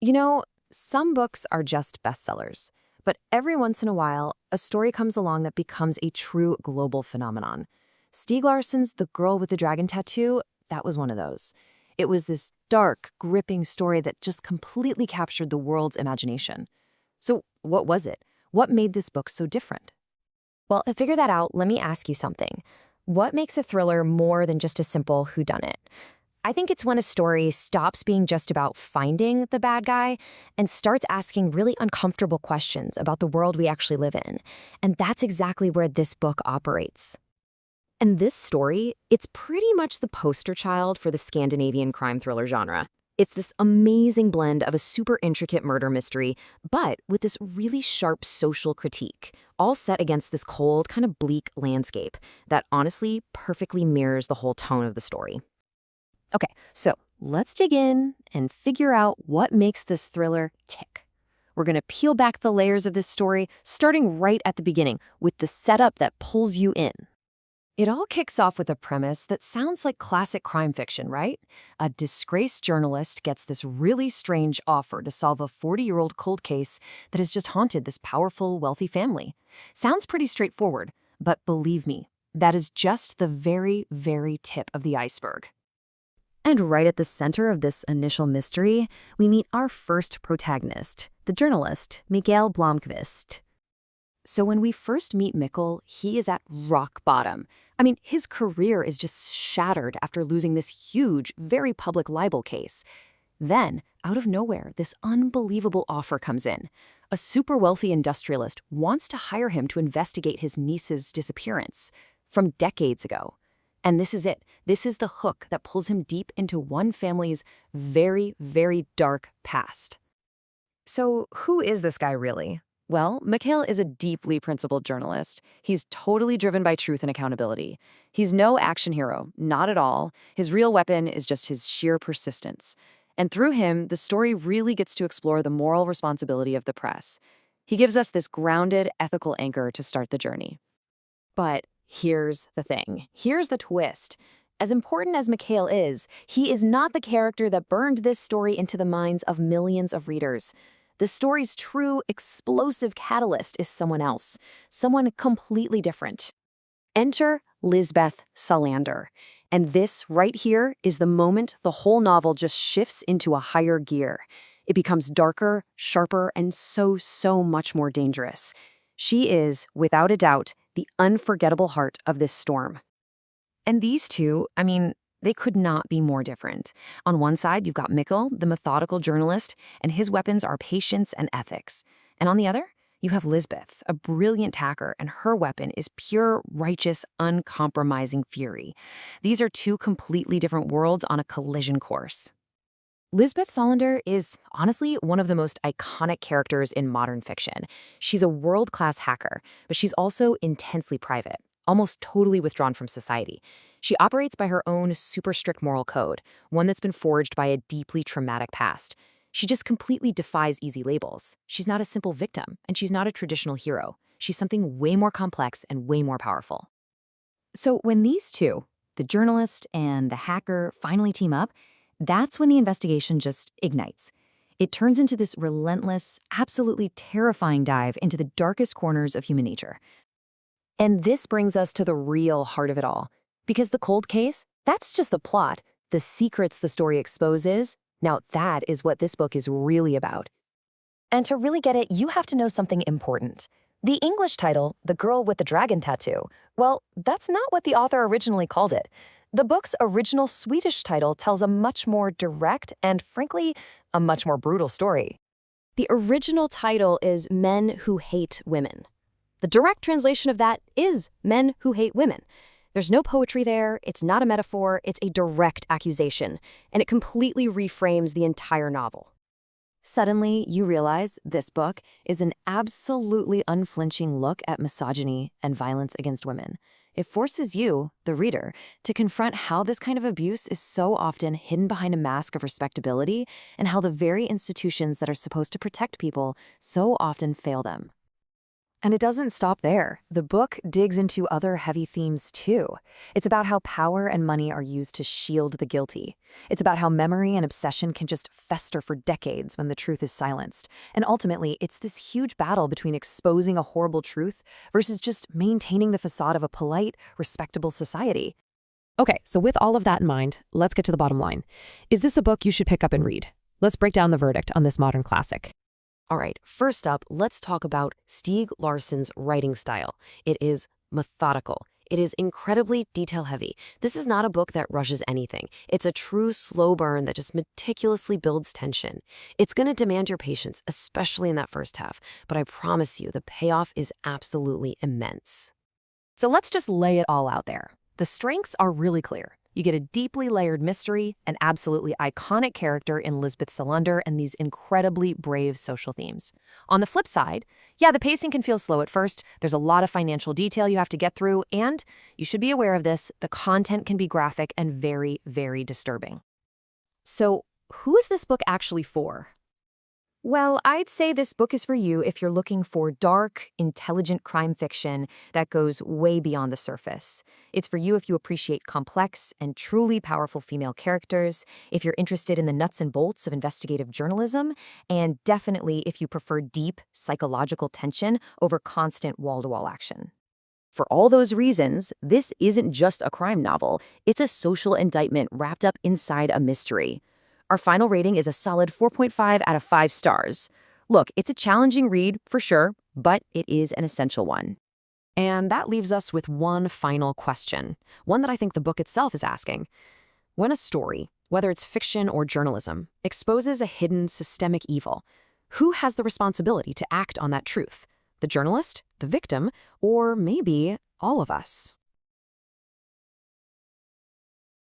You know, some books are just bestsellers, but every once in a while, a story comes along that becomes a true global phenomenon. Stieg Larsson's The Girl with the Dragon Tattoo, that was one of those. It was this dark, gripping story that just completely captured the world's imagination. So, what was it? What made this book so different? Well, to figure that out, let me ask you something. What makes a thriller more than just a simple whodunit? I think it's when a story stops being just about finding the bad guy and starts asking really uncomfortable questions about the world we actually live in. And that's exactly where this book operates. And this story, it's pretty much the poster child for the Scandinavian crime thriller genre. It's this amazing blend of a super intricate murder mystery, but with this really sharp social critique, all set against this cold, kind of bleak landscape that honestly perfectly mirrors the whole tone of the story. Okay, so let's dig in and figure out what makes this thriller tick. We're going to peel back the layers of this story, starting right at the beginning with the setup that pulls you in. It all kicks off with a premise that sounds like classic crime fiction, right? A disgraced journalist gets this really strange offer to solve a 40-year-old cold case that has just haunted this powerful, wealthy family. Sounds pretty straightforward, but believe me, that is just the very, very tip of the iceberg. And right at the center of this initial mystery, we meet our first protagonist, the journalist, Mikael Blomkvist. So when we first meet Mikkel, he is at rock bottom. I mean, his career is just shattered after losing this huge, very public libel case. Then, out of nowhere, this unbelievable offer comes in. A super wealthy industrialist wants to hire him to investigate his niece's disappearance from decades ago. And this is it. This is the hook that pulls him deep into one family's very, very dark past. So who is this guy really? Well, Mikhail is a deeply principled journalist. He's totally driven by truth and accountability. He's no action hero, not at all. His real weapon is just his sheer persistence. And through him, the story really gets to explore the moral responsibility of the press. He gives us this grounded, ethical anchor to start the journey. But here's the thing. Here's the twist. As important as Mikhail is, he is not the character that burned this story into the minds of millions of readers. The story's true, explosive catalyst is someone else, someone completely different. Enter Lisbeth Salander. And this right here is the moment the whole novel just shifts into a higher gear. It becomes darker, sharper, and so much more dangerous. She is, without a doubt, the unforgettable heart of this storm. And these two, they could not be more different. On one side, you've got Mikkel, the methodical journalist, and his weapons are patience and ethics. And on the other, you have Lisbeth, a brilliant hacker, and her weapon is pure, righteous, uncompromising fury. These are two completely different worlds on a collision course. Lisbeth Salander is honestly one of the most iconic characters in modern fiction. She's a world-class hacker, but she's also intensely private, almost totally withdrawn from society. She operates by her own super strict moral code, one that's been forged by a deeply traumatic past. She just completely defies easy labels. She's not a simple victim, and she's not a traditional hero. She's something way more complex and way more powerful. So when these two, the journalist and the hacker, finally team up, that's when the investigation just ignites. It turns into this relentless, absolutely terrifying dive into the darkest corners of human nature. And this brings us to the real heart of it all. Because the cold case, that's just the plot. The secrets the story exposes, now that is what this book is really about. And to really get it, you have to know something important. The English title, The Girl with the Dragon Tattoo, well, that's not what the author originally called it. The book's original Swedish title tells a much more direct and, frankly, a much more brutal story. The original title is Men Who Hate Women. The direct translation of that is Men Who Hate Women. There's no poetry there, it's not a metaphor, it's a direct accusation, and it completely reframes the entire novel. Suddenly, you realize this book is an absolutely unflinching look at misogyny and violence against women. It forces you, the reader, to confront how this kind of abuse is so often hidden behind a mask of respectability and how the very institutions that are supposed to protect people so often fail them. And it doesn't stop there. The book digs into other heavy themes too. It's about how power and money are used to shield the guilty. It's about how memory and obsession can just fester for decades when the truth is silenced. And ultimately, it's this huge battle between exposing a horrible truth versus just maintaining the facade of a polite, respectable society. Okay, so with all of that in mind, let's get to the bottom line. Is this a book you should pick up and read? Let's break down the verdict on this modern classic. All right, first up, let's talk about Stieg Larsson's writing style. It is methodical. It is incredibly detail-heavy. This is not a book that rushes anything. It's a true slow burn that just meticulously builds tension. It's going to demand your patience, especially in that first half, but I promise you the payoff is absolutely immense. So let's just lay it all out there. The strengths are really clear. You get a deeply layered mystery, an absolutely iconic character in Lisbeth Salander, and these incredibly brave social themes. On the flip side, yeah, the pacing can feel slow at first. There's a lot of financial detail you have to get through, and you should be aware of this, the content can be graphic and very, very disturbing. So, who is this book actually for? Well, I'd say this book is for you if you're looking for dark, intelligent crime fiction that goes way beyond the surface. It's for you if you appreciate complex and truly powerful female characters, if you're interested in the nuts and bolts of investigative journalism, and definitely if you prefer deep, psychological tension over constant wall-to-wall action. For all those reasons, this isn't just a crime novel. It's a social indictment wrapped up inside a mystery. Our final rating is a solid 4.5 out of 5 stars. Look, it's a challenging read, for sure, but it is an essential one. And that leaves us with one final question, one that I think the book itself is asking. When a story, whether it's fiction or journalism, exposes a hidden systemic evil, who has the responsibility to act on that truth? The journalist, the victim, or maybe all of us?